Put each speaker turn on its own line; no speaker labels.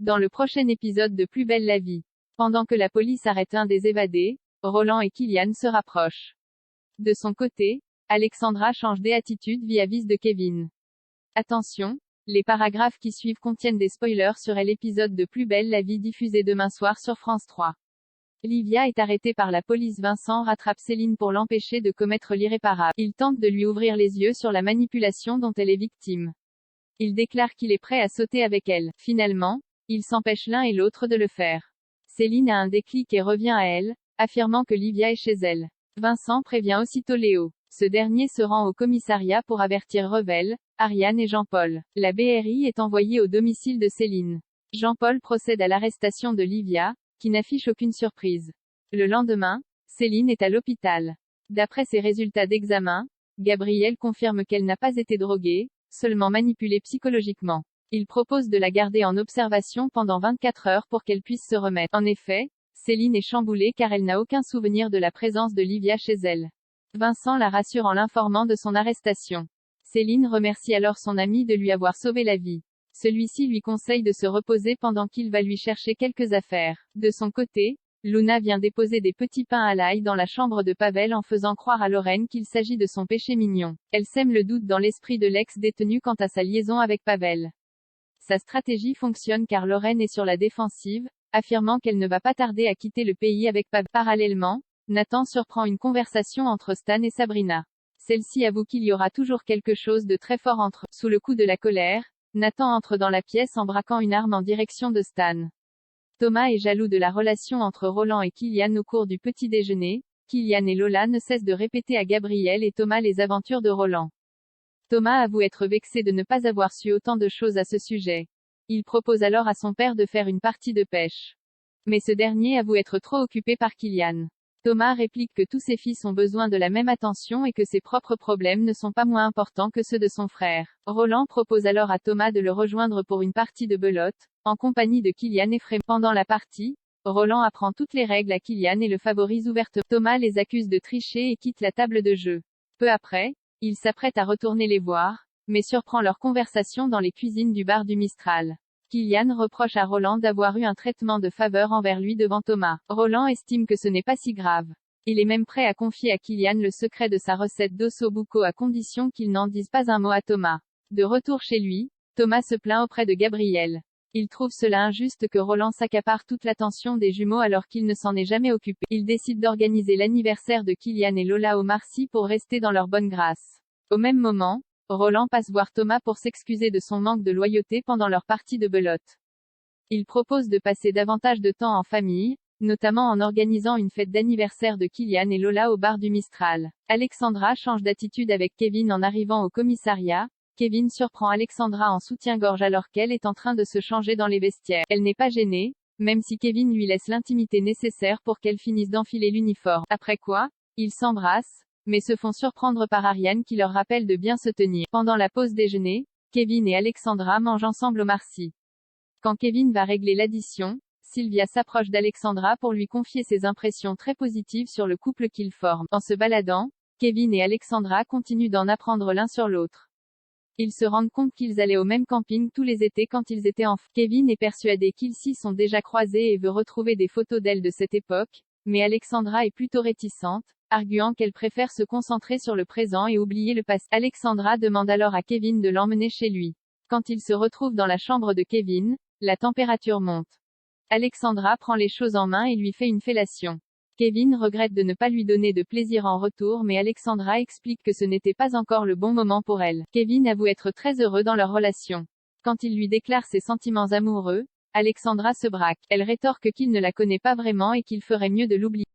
Dans le prochain épisode de Plus belle la vie. Pendant que la police arrête un des évadés, Roland et Kylian se rapprochent. De son côté, Alexandra change d'attitude vis-à-vis de Kevin. Attention, les paragraphes qui suivent contiennent des spoilers sur l'épisode de Plus belle la vie diffusé demain soir sur France 3. Livia est arrêtée par la police. Vincent rattrape Céline pour l'empêcher de commettre l'irréparable. Il tente de lui ouvrir les yeux sur la manipulation dont elle est victime. Il déclare qu'il est prêt à sauter avec elle. Finalement, ils s'empêchent l'un et l'autre de le faire. Céline a un déclic et revient à elle, affirmant que Livia est chez elle. Vincent prévient aussitôt Léo. Ce dernier se rend au commissariat pour avertir Revel, Ariane et Jean-Paul. La BRI est envoyée au domicile de Céline. Jean-Paul procède à l'arrestation de Livia, qui n'affiche aucune surprise. Le lendemain, Céline est à l'hôpital. D'après ses résultats d'examen, Gabriel confirme qu'elle n'a pas été droguée, seulement manipulée psychologiquement. Il propose de la garder en observation pendant 24 heures pour qu'elle puisse se remettre. En effet, Céline est chamboulée car elle n'a aucun souvenir de la présence de Livia chez elle. Vincent la rassure en l'informant de son arrestation. Céline remercie alors son ami de lui avoir sauvé la vie. Celui-ci lui conseille de se reposer pendant qu'il va lui chercher quelques affaires. De son côté, Luna vient déposer des petits pains à l'ail dans la chambre de Pavel en faisant croire à Lorraine qu'il s'agit de son péché mignon. Elle sème le doute dans l'esprit de l'ex-détenu quant à sa liaison avec Pavel. Sa stratégie fonctionne car Lorraine est sur la défensive, affirmant qu'elle ne va pas tarder à quitter le pays avec Pavel. Parallèlement, Nathan surprend une conversation entre Stan et Sabrina. Celle-ci avoue qu'il y aura toujours quelque chose de très fort entre eux. Sous le coup de la colère, Nathan entre dans la pièce en braquant une arme en direction de Stan. Thomas est jaloux de la relation entre Roland et Kylian au cours du petit déjeuner. Kylian et Lola ne cessent de répéter à Gabriel et Thomas les aventures de Roland. Thomas avoue être vexé de ne pas avoir su autant de choses à ce sujet. Il propose alors à son père de faire une partie de pêche. Mais ce dernier avoue être trop occupé par Kylian. Thomas réplique que tous ses fils ont besoin de la même attention et que ses propres problèmes ne sont pas moins importants que ceux de son frère. Roland propose alors à Thomas de le rejoindre pour une partie de belote, en compagnie de Kylian et Frémont. Pendant la partie, Roland apprend toutes les règles à Kylian et le favorise ouvertement. Thomas les accuse de tricher et quitte la table de jeu. Peu après, il s'apprête à retourner les voir, mais surprend leur conversation dans les cuisines du bar du Mistral. Kylian reproche à Roland d'avoir eu un traitement de faveur envers lui devant Thomas. Roland estime que ce n'est pas si grave. Il est même prêt à confier à Kylian le secret de sa recette d'osso bucco à condition qu'il n'en dise pas un mot à Thomas. De retour chez lui, Thomas se plaint auprès de Gabriel. Il trouve cela injuste que Roland s'accapare toute l'attention des jumeaux alors qu'il ne s'en est jamais occupé. Il décide d'organiser l'anniversaire de Kylian et Lola au Marcy pour rester dans leur bonne grâce. Au même moment, Roland passe voir Thomas pour s'excuser de son manque de loyauté pendant leur partie de belote. Il propose de passer davantage de temps en famille, notamment en organisant une fête d'anniversaire de Kylian et Lola au bar du Mistral. Alexandra change d'attitude avec Kevin en arrivant au commissariat. Kevin surprend Alexandra en soutien-gorge alors qu'elle est en train de se changer dans les vestiaires. Elle n'est pas gênée, même si Kevin lui laisse l'intimité nécessaire pour qu'elle finisse d'enfiler l'uniforme. Après quoi, ils s'embrassent, mais se font surprendre par Ariane qui leur rappelle de bien se tenir. Pendant la pause déjeuner, Kevin et Alexandra mangent ensemble au Marcy. Quand Kevin va régler l'addition, Sylvia s'approche d'Alexandra pour lui confier ses impressions très positives sur le couple qu'ils forment. En se baladant, Kevin et Alexandra continuent d'en apprendre l'un sur l'autre. Ils se rendent compte qu'ils allaient au même camping tous les étés quand ils étaient enfants. Kevin est persuadé qu'ils s'y sont déjà croisés et veut retrouver des photos d'elle de cette époque, mais Alexandra est plutôt réticente, arguant qu'elle préfère se concentrer sur le présent et oublier le passé. Alexandra demande alors à Kevin de l'emmener chez lui. Quand il se retrouve dans la chambre de Kevin, la température monte. Alexandra prend les choses en main et lui fait une fellation. Kevin regrette de ne pas lui donner de plaisir en retour mais Alexandra explique que ce n'était pas encore le bon moment pour elle. Kevin avoue être très heureux dans leur relation. Quand il lui déclare ses sentiments amoureux, Alexandra se braque. Elle rétorque qu'il ne la connaît pas vraiment et qu'il ferait mieux de l'oublier.